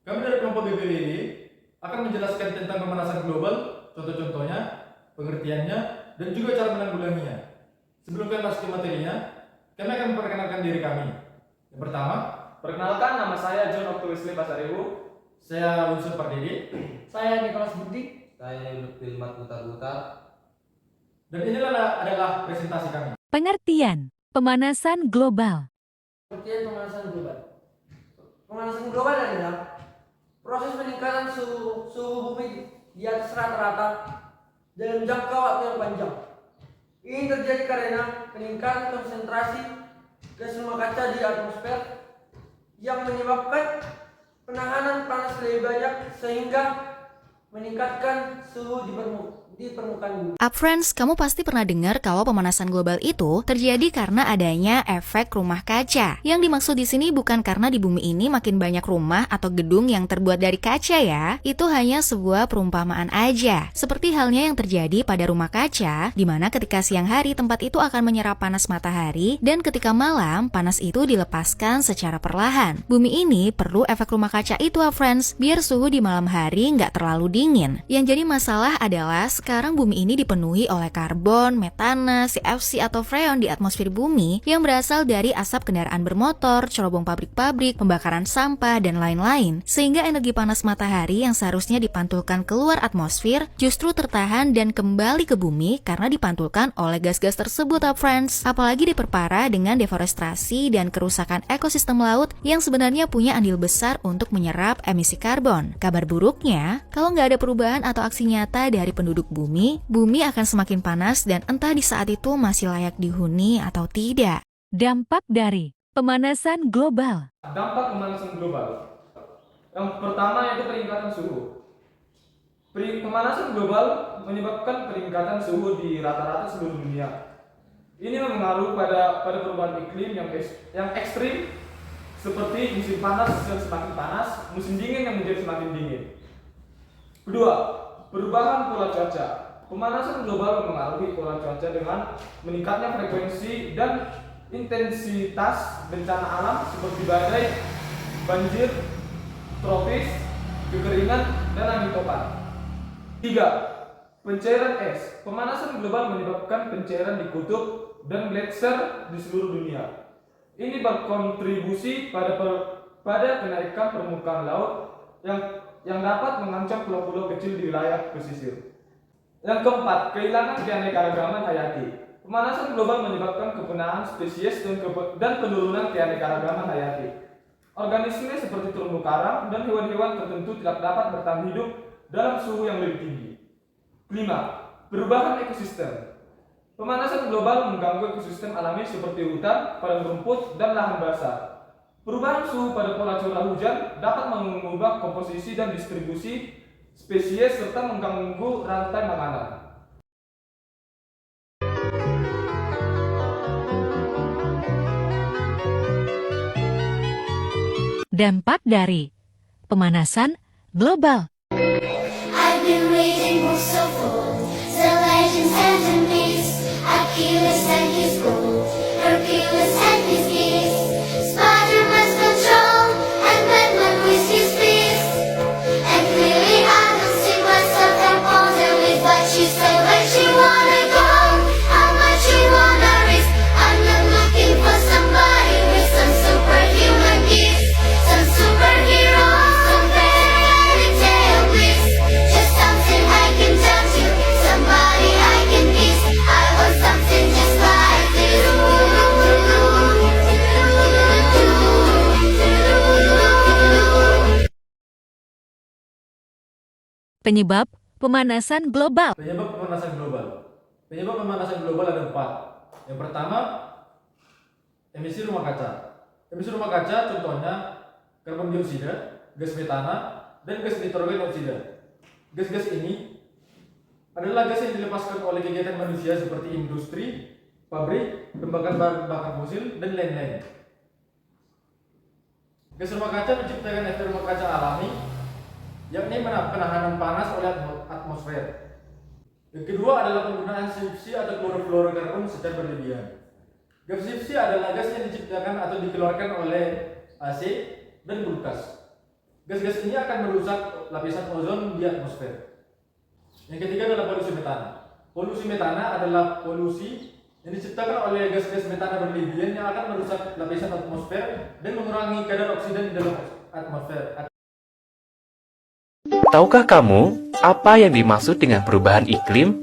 Kami dari kelompok BPWD akan menjelaskan tentang pemanasan global, contoh-contohnya, pengertiannya, dan juga cara menanggulanginya. Sebelum kami masuk ke materinya, kami akan memperkenalkan diri kami. Yang pertama, perkenalkan, nama saya John Octavius Pasaribu. saya Unsur Pardede. Saya Nicholas Budi. Saya Lutfi Butar. Dan inilah adalah presentasi kami. Pengertian pemanasan global. Pengertian pemanasan global. Pemanasan global adalah proses peningkatan suhu bumi di atas rata-rata dalam jangka waktu yang panjang. Ini terjadi karena peningkatan konsentrasi gas rumah kaca di atmosfer yang menyebabkan penahanan panas lebih banyak sehingga meningkatkan suhu di permukaan bumi. Friends, kamu pasti pernah dengar kalau pemanasan global itu terjadi karena adanya efek rumah kaca. Yang dimaksud di sini bukan karena di bumi ini makin banyak rumah atau gedung yang terbuat dari kaca ya. Itu hanya sebuah perumpamaan aja. Seperti halnya yang terjadi pada rumah kaca, di mana ketika siang hari tempat itu akan menyerap panas matahari dan ketika malam panas itu dilepaskan secara perlahan. Bumi ini perlu efek rumah kaca itu friends, biar suhu di malam hari nggak terlalu dingin. Yang jadi masalah adalah sekarang bumi ini dipenuhi oleh karbon, metana, CFC atau freon di atmosfer bumi yang berasal dari asap kendaraan bermotor, cerobong pabrik-pabrik, pembakaran sampah, dan lain-lain. Sehingga energi panas matahari yang seharusnya dipantulkan keluar atmosfer justru tertahan dan kembali ke bumi karena dipantulkan oleh gas-gas tersebut friends. Apalagi diperparah dengan deforestasi dan kerusakan ekosistem laut yang sebenarnya punya andil besar untuk menyerap emisi karbon. Kabar buruknya, kalau nggak ada perubahan atau aksi nyata dari penduduk bumi akan semakin panas dan entah di saat itu masih layak dihuni atau tidak. Dampak dari pemanasan global. Dampak pemanasan global. Yang pertama yaitu peningkatan suhu. Pemanasan global menyebabkan peningkatan suhu di rata-rata seluruh dunia. Ini mempengaruhi pada perubahan iklim yang ekstrim, seperti musim panas yang semakin panas, musim dingin yang menjadi semakin dingin. Kedua, perubahan pola cuaca. Pemanasan global mempengaruhi pola cuaca dengan meningkatnya frekuensi dan intensitas bencana alam seperti badai, banjir, tropis, kekeringan, dan angin topan. 3. Pencairan es. Pemanasan global menyebabkan pencairan di kutub dan gletser di seluruh dunia. Ini berkontribusi pada kenaikan permukaan laut yang dapat mengancam pulau-pulau kecil di wilayah pesisir. Yang keempat, kehilangan keanekaragaman hayati. Pemanasan global menyebabkan kepunahan spesies dan penurunan keanekaragaman hayati. Organisme seperti terumbu karang dan hewan-hewan tertentu tidak dapat bertahan hidup dalam suhu yang lebih tinggi. 5. Perubahan ekosistem. Pemanasan global mengganggu ekosistem alami seperti hutan, padang rumput, dan lahan basah. Perubahan suhu pada pola curah hujan dapat mengubah komposisi dan distribusi spesies serta mengganggu rantai makanan. Dampak dari pemanasan global. I've been reading books of old, the legends and the myths, Achilles and his gold, Hercules and his gifts, Spider-Man's control, and Batman with his fist. And really I don't see myself from all the with what she said when she wanna go, how much you wanna risk. I'm not looking for somebody with some superhuman gifts, some superhero, some fairy tale bliss. Just something I can touch you, somebody I can kiss. I want something just like this. Penyebab pemanasan global. Penyebab pemanasan global. Penyebab pemanasan global ada 4. Yang pertama, emisi rumah kaca. Emisi rumah kaca contohnya karbon dioksida, gas metana, dan gas nitrogen oksida. Gas-gas ini adalah gas yang dilepaskan oleh kegiatan manusia seperti industri, pabrik, pembakaran bahan bakar fosil, dan lain-lain. Gas rumah kaca menciptakan efek rumah kaca alami, yakni penahanan panas oleh atmosfer. Yang kedua adalah penggunaan CFC atau klorofluorokarbon secara berlebihan. Gas CFC adalah gas yang diciptakan atau dikeluarkan oleh AC dan kulkas. Gas-gas ini akan merusak lapisan ozon di atmosfer. Yang ketiga adalah polusi metana. Polusi metana adalah polusi yang diciptakan oleh gas-gas metana berlebihan yang akan merusak lapisan atmosfer dan mengurangi kadar oksigen di dalam atmosfer. Tahukah kamu apa yang dimaksud dengan perubahan iklim?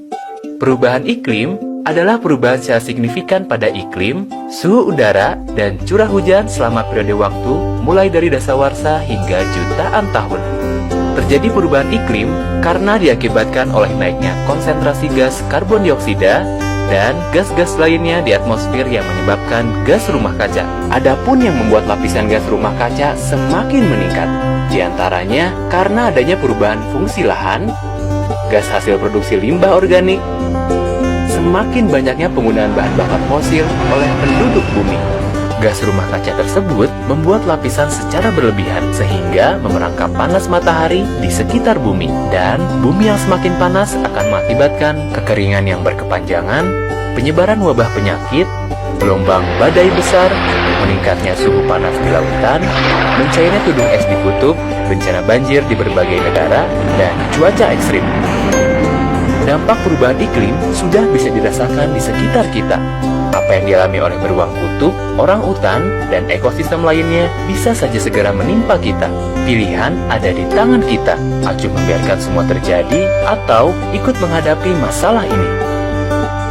Perubahan iklim adalah perubahan secara signifikan pada iklim, suhu udara, dan curah hujan selama periode waktu mulai dari dasawarsa hingga jutaan tahun. Terjadi perubahan iklim karena diakibatkan oleh naiknya konsentrasi gas karbon dioksida dan gas-gas lainnya di atmosfer yang menyebabkan gas rumah kaca. Adapun yang membuat lapisan gas rumah kaca semakin meningkat, di antaranya karena adanya perubahan fungsi lahan, gas hasil produksi limbah organik, semakin banyaknya penggunaan bahan bakar fosil oleh penduduk bumi. Gas rumah kaca tersebut membuat lapisan secara berlebihan sehingga memerangkap panas matahari di sekitar bumi. Dan bumi yang semakin panas akan mengakibatkan kekeringan yang berkepanjangan, penyebaran wabah penyakit, gelombang badai besar, meningkatnya suhu panas di lautan, mencairnya tudung es di kutub, bencana banjir di berbagai negara, dan cuaca ekstrim. Dampak perubahan iklim sudah bisa dirasakan di sekitar kita. Apa yang dialami oleh beruang kutub, orang utan, dan ekosistem lainnya bisa saja segera menimpa kita. Pilihan ada di tangan kita, acuh membiarkan semua terjadi atau ikut menghadapi masalah ini.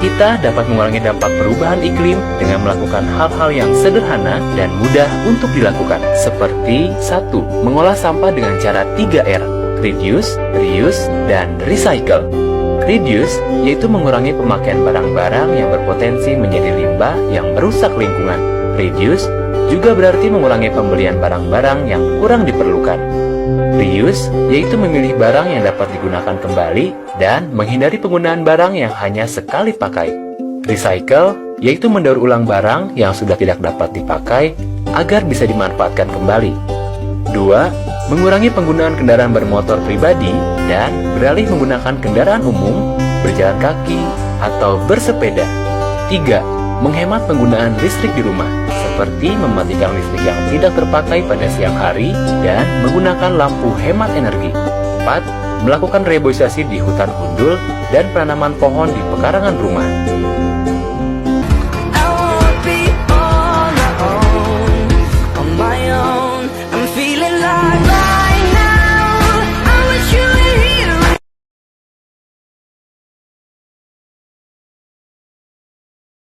Kita dapat mengurangi dampak perubahan iklim dengan melakukan hal-hal yang sederhana dan mudah untuk dilakukan. Seperti 1. Mengolah sampah dengan cara 3R, reduce, reuse, dan recycle. Reduce yaitu mengurangi pemakaian barang-barang yang berpotensi menjadi limbah yang merusak lingkungan. Reduce juga berarti mengurangi pembelian barang-barang yang kurang diperlukan. Reuse yaitu memilih barang yang dapat digunakan kembali dan menghindari penggunaan barang yang hanya sekali pakai. Recycle yaitu mendaur ulang barang yang sudah tidak dapat dipakai agar bisa dimanfaatkan kembali. 2. Mengurangi penggunaan kendaraan bermotor pribadi dan beralih menggunakan kendaraan umum, berjalan kaki, atau bersepeda. 3. Menghemat penggunaan listrik di rumah, seperti mematikan listrik yang tidak terpakai pada siang hari dan menggunakan lampu hemat energi. 4. Melakukan reboisasi di hutan gundul dan penanaman pohon di pekarangan rumah.